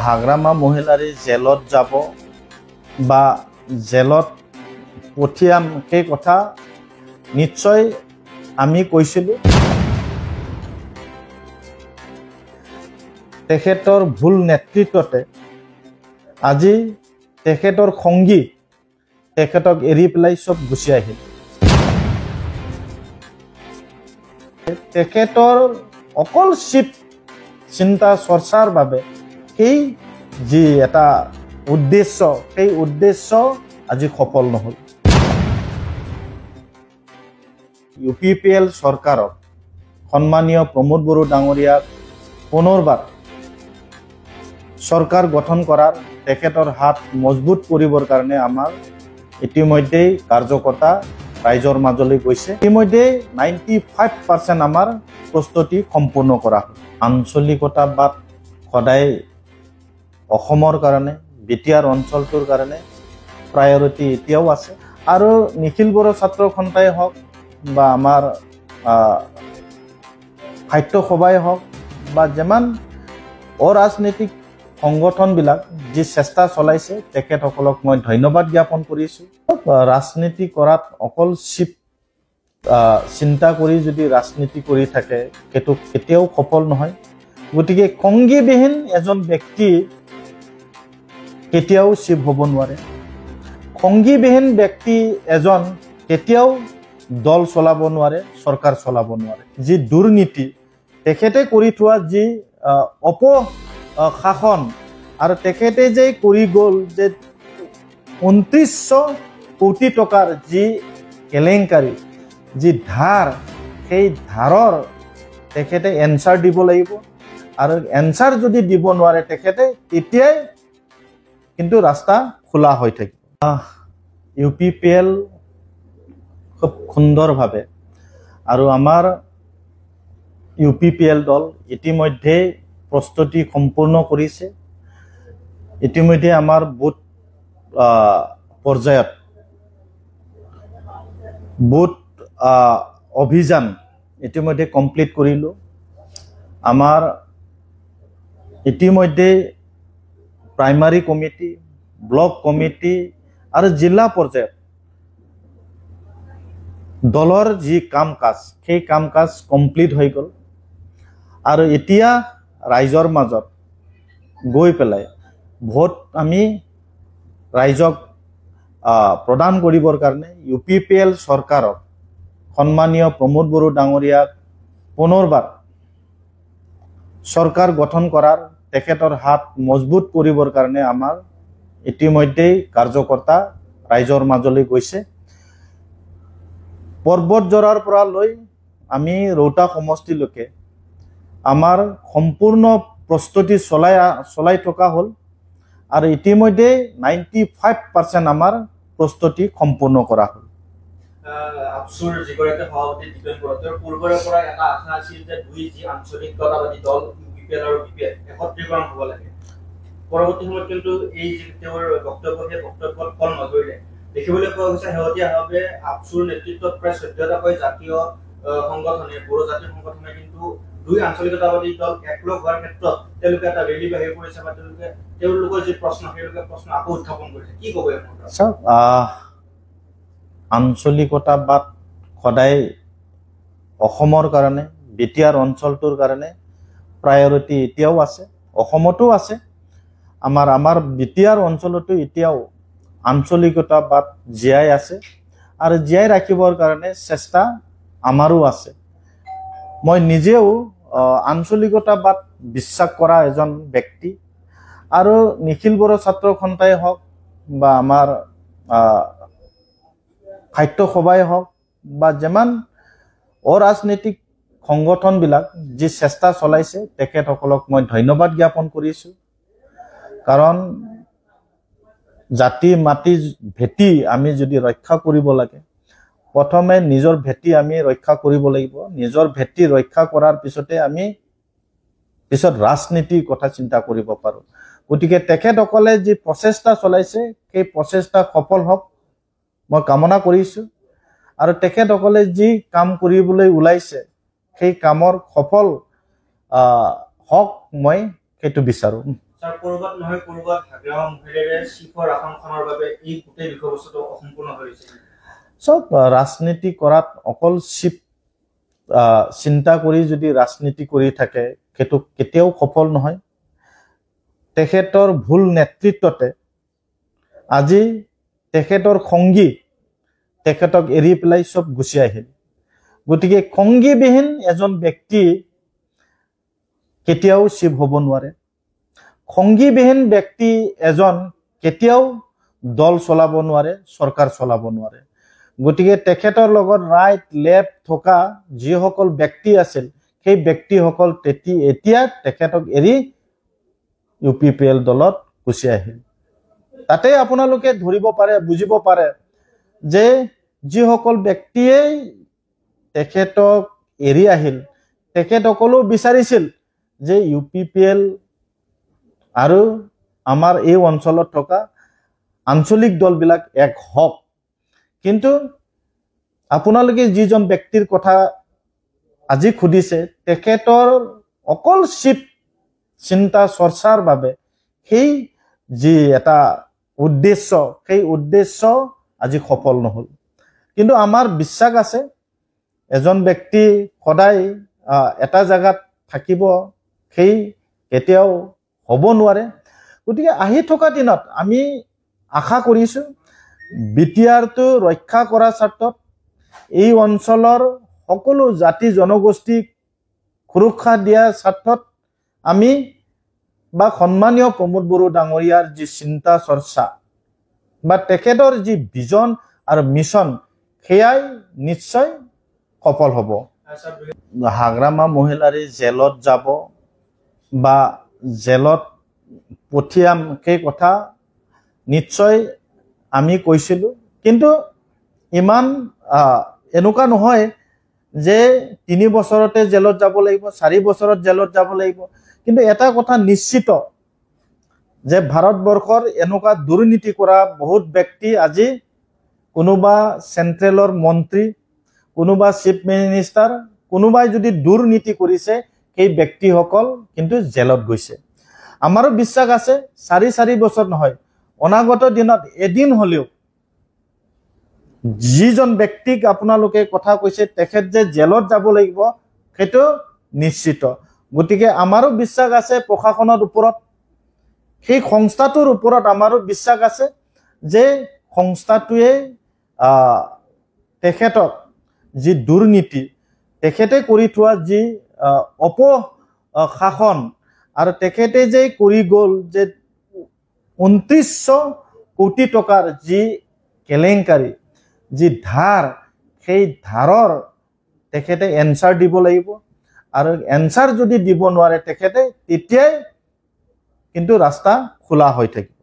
হাগ্ৰামা মহিলাৰী জেলত যাব বা জেলত পঠিয়াম সেই কথা নিশ্চয় আমি কৈছিলোঁ। তেখেতৰ ভুল নেতৃত্বতে আজি তেখেতৰ সংগী তেখেতক এৰি পেলাই চব গুচি আহিল। তেখেতৰ অকল চিন্তা চৰ্চাৰ বাবে সেই যি এটা উদ্দেশ্য সেই উদ্দেশ্য আজি সফল নহ'ল। UPPL চৰকাৰক সন্মানীয় প্ৰমোদ বড়ো ডাঙৰীয়াক পুনৰবাৰ চৰকাৰ গঠন কৰাৰ তেখেতৰ হাত মজবুত কৰিবৰ কাৰণে আমাৰ ইতিমধ্যেই কাৰ্যকৰ্তা ৰাইজৰ মাজলৈ গৈছে। ইতিমধ্যে 95% আমাৰ প্ৰস্তুতি সম্পূৰ্ণ কৰা হ'ল। আঞ্চলিকতাবাদ সদায় অসমৰ কাৰণে বিটিআৰ অঞ্চলটোৰ কাৰণে প্ৰায়ৰিটি এতিয়াও আছে। আৰু নিখিল বড়ো ছাত্ৰ সন্থাই হওক বা আমাৰ সাহিত্য সভাই হওক বা যিমান অৰাজনৈতিক সংগঠনবিলাক যি চেষ্টা চলাইছে তেখেতসকলক মই ধন্যবাদ জ্ঞাপন কৰিছোঁ। ৰাজনীতি কৰাত অকল চিন্তা কৰি যদি ৰাজনীতি কৰি থাকে সেইটো কেতিয়াও সফল নহয়। গতিকে সংগীবিহীন এজন ব্যক্তি কেতিয়াও চিফ হ'ব নোৱাৰে। সংগীবিহীন ব্যক্তি এজন কেতিয়াও দল চলাব নোৱাৰে, চৰকাৰ চলাব নোৱাৰে। যি দুৰ্নীতি তেখেতে কৰি থোৱা যি শাসন আৰু তেখেতে যে কৰি গ'ল যে 2900 কোটি টকাৰ যি কেলেংকাৰী যি ধাৰ সেই ধাৰৰ তেখেতে এনচাৰ দিব লাগিব। আৰু এনচাৰ যদি দিব নোৱাৰে তেখেতে তেতিয়াই কিন্তু ৰাস্তা খোলা হৈ থাকিব। UPPL খুব সুন্দৰভাৱে আৰু আমাৰ UPPL দল ইতিমধ্যে প্ৰস্তুতি সম্পূৰ্ণ কৰিছে। ইতিমধ্যে আমাৰ বুথ পৰ্যায়ত বুথ অভিযান ইতিমধ্যে কমপ্লিট কৰিলোঁ। আমাৰ ইতিমধ্যে প্ৰাইমাৰী কমিটি, ব্লক কমিটি আৰু জিলা পৰ্যায়ত দলৰ যি কাম কাজ সেই কাম কাজ কমপ্লিট হৈ গ'ল। আৰু এতিয়া ৰাইজৰ মাজত গৈ পেলাই ভোট আমি ৰাইজক প্ৰদান কৰিবৰ কাৰণে UPPL চৰকাৰক সন্মানীয় প্ৰমোদ বড়ো ডাঙৰীয়াক পুনৰবাৰ চৰকাৰ গঠন কৰাৰ তেখেতৰ হাত মজবুত কৰিবৰ কাৰণে আমাৰ ইতিমধ্যেই কাৰ্যকৰ্তা ৰাইজৰ মাজলৈ গৈছে। পৰ্বতজৰাৰ পৰা লৈ আমি ৰৌতা সমষ্টিলৈকে আমাৰ সম্পূৰ্ণ প্ৰস্তুতি চলাই থকা হ'ল। আৰু ইতিমধ্যে 95% আমাৰ প্ৰস্তুতি সম্পূৰ্ণ কৰা হ'ল। আপচুৰ যিগৰাকী সভাপতি দীপেন বড়ো তেওঁৰ পূৰ্বৰে পৰা এটা আশা আছিল যে দুই যি আঞ্চলিকতাবাদী দল UPPL আৰু BPL একত্ৰীকৰণ হ'ব লাগে। পৰৱৰ্তী সময়ত কিন্তু এই যি তেওঁৰ বক্তব্য সেই বক্তব্যত ফল নধৰিলে। দেখিবলৈ পোৱা গৈছে শেহতীয়াভাৱে আপচুৰ নেতৃত্বত প্ৰায় 14টাকৈ জাতীয় সংগঠনে বড়ো জাতীয় সংগঠনে কিন্তু দুই আঞ্চলিকতাবাদী দল একলগ হোৱাৰ ক্ষেত্ৰত তেওঁলোকে এটা ৰেলী বাহিৰ কৰিছে বা তেওঁলোকৰ যি প্ৰশ্ন সেইলোকে প্ৰশ্ন আকৌ উত্থাপন কৰিছে। কি ক'ব? আঞ্চলিকতাবাদ সদায় অসমৰ কাৰণে বিটিআৰ অঞ্চলটোৰ কাৰণে প্ৰায়ৰিটি এতিয়াও আছে, অসমতো আছে। আমাৰ বিটিআৰ অঞ্চলতো এতিয়াও আঞ্চলিকতাবাদ জীয়াই আছে আৰু জীয়াই ৰাখিবৰ কাৰণে চেষ্টা আমাৰো আছে। মই নিজেও আঞ্চলিকতাবাদ বিশ্বাস কৰা এজন ব্যক্তি। আৰু নিখিল বড়ো ছাত্ৰ সন্থাই হওক বা আমাৰ সাহিত্য সভাই হওক বা যিমান অৰাজনৈতিক সংগঠনবিলাক যি চেষ্টা চলাইছে তেখেতসকলক মই ধন্যবাদ জ্ঞাপন কৰিছোঁ। কাৰণ জাতি মাটি ভেটি আমি যদি ৰক্ষা কৰিব লাগে প্ৰথমে নিজৰ ভেটি আমি ৰক্ষা কৰিব লাগিব। নিজৰ ভেটি ৰক্ষা কৰাৰ পিছতে আমি পিছত ৰাজনীতিৰ কথা চিন্তা কৰিব পাৰোঁ। গতিকে তেখেতসকলে যি প্ৰচেষ্টা চলাইছে সেই প্ৰচেষ্টা সফল হওক মই কামনা কৰিছোঁ। আৰু তেখেতসকলে যি কাম কৰিবলৈ ওলাইছে সেই কামৰ সফল হওক মই সেইটো বিচাৰোঁ। স্যাৰ কৰবাত নহয় কৰবাত হাগ্ৰামা মহিলাৰে চিফৰ আসনখনৰ বাবে এই গোটেই বিষয়বস্তুটো অসম্পূৰ্ণ হৈছে চব ৰাজনীতি কৰাত অকল চিপ চিন্তা কৰি যদি ৰাজনীতি কৰি থাকে সেইটো কেতিয়াও সফল নহয় তেখেতৰ ভুল নেতৃত্বতে আজি তেখেতৰ সংগী তেখেতক এৰি পেলাই সব গুচি আহিল গতিকে সংগীবিহীন এজন ব্যক্তি কেতিয়াও চিপ হ'ব নোৱাৰে সংগীবিহীন ব্যক্তি এজন কেতিয়াও দল চলাব নোৱাৰে চৰকাৰ চলাব নোৱাৰে গতিকে তেখেতৰ লগত ৰাইট লেফট থকা যিসকল ব্যক্তি আছিল সেই ব্যক্তিসকল এতিয়া তেখেতক এৰি UPPL দলত গুচি আহিল তাতে আপোনালোকে ধৰিব পাৰে বুজিব পাৰে যে যিসকল ব্যক্তিয়ে তেখেতক এৰি আহিল তেখেতসকলেও বিচাৰিছিল যে UPPL আৰু আমাৰ এই অঞ্চলত থকা আঞ্চলিক দলবিলাক এক হওক কিন্তু আপোনালোকে যিজন ব্যক্তিৰ কথা আজি খুদিছে তেখেতৰ অকল চিপ চিন্তা চৰ্চাৰ বাবে সেই যি এটা উদ্দেশ্য সেই উদ্দেশ্য আজি সফল নহল কিন্তু আমাৰ বিশ্বাস আছে এজন ব্যক্তি সদায় এটা জায়গাত থাকিব সেই কেতিয়াও হ'ব নোৱাৰে গতিকে আহি থকা দিনত আমি আশা কৰিছো বিটিআৰটো ৰক্ষা কৰাৰ স্বাৰ্থত এই অঞ্চলৰ সকলো জাতি জনগোষ্ঠীক সুৰক্ষা দিয়াৰ স্বাৰ্থত আমি বা সন্মানীয় প্ৰমোদ বড়ো ডাঙৰীয়াৰ যি চিন্তা চৰ্চা বা তেখেতৰ যি ভিজন আৰু মিছন সেয়াই নিশ্চয় সফল হ'ব হাগ্ৰামা মহিলাৰী জেলত যাব বা জেলত পঠিয়াম সেই কথা নিশ্চয় আমি কৈছিলোঁ কিন্তু ইমান এনেকুৱা নহয় যে 3 বছৰতে জেলত যাব লাগিব 4 বছৰত জেলত যাব লাগিব কিন্তু এটা কথা নিশ্চিত যে ভাৰতবৰ্ষৰ এনেকুৱা দুৰ্নীতি কৰা বহুত ব্যক্তি আজি কোনোবা চেন্ট্ৰেলৰ মন্ত্ৰী কোনোবা চিফ মিনিষ্টাৰ কোনোবাই যদি দুৰ্নীতি কৰিছে সেই ব্যক্তিসকল কিন্তু জেলত গৈছে আমাৰো বিশ্বাস আছে 4 বছৰ নহয় অনাগত দিনত এদিন হলেও যিজন ব্যক্তিক আপোনালোকে কথা কৈছে তেখেত যে জেলত যাব লাগিব সেইটো নিশ্চিত গতিকে আমাৰো বিশ্বাস আছে প্ৰশাসনৰ ওপৰত সেই সংস্থাটোৰ ওপৰত আমাৰো বিশ্বাস আছে যে সংস্থাটোৱে তেখেতক যি দুৰ্নীতি তেখেতে কৰি থোৱা যি অপশাসন আৰু তেখেতে যে কৰি গ'ল যে 2900 কোটি টকাৰ যি কেলেংকাৰী যি ধাৰ সেই ধাৰৰ তেখেতে এনসাৰ দিব লাগিব আৰু এনসাৰ যদি দিব নোৱাৰে তেখেতে তেতিয়াই কিন্তু ৰাস্তা খোলা হৈ থাকিব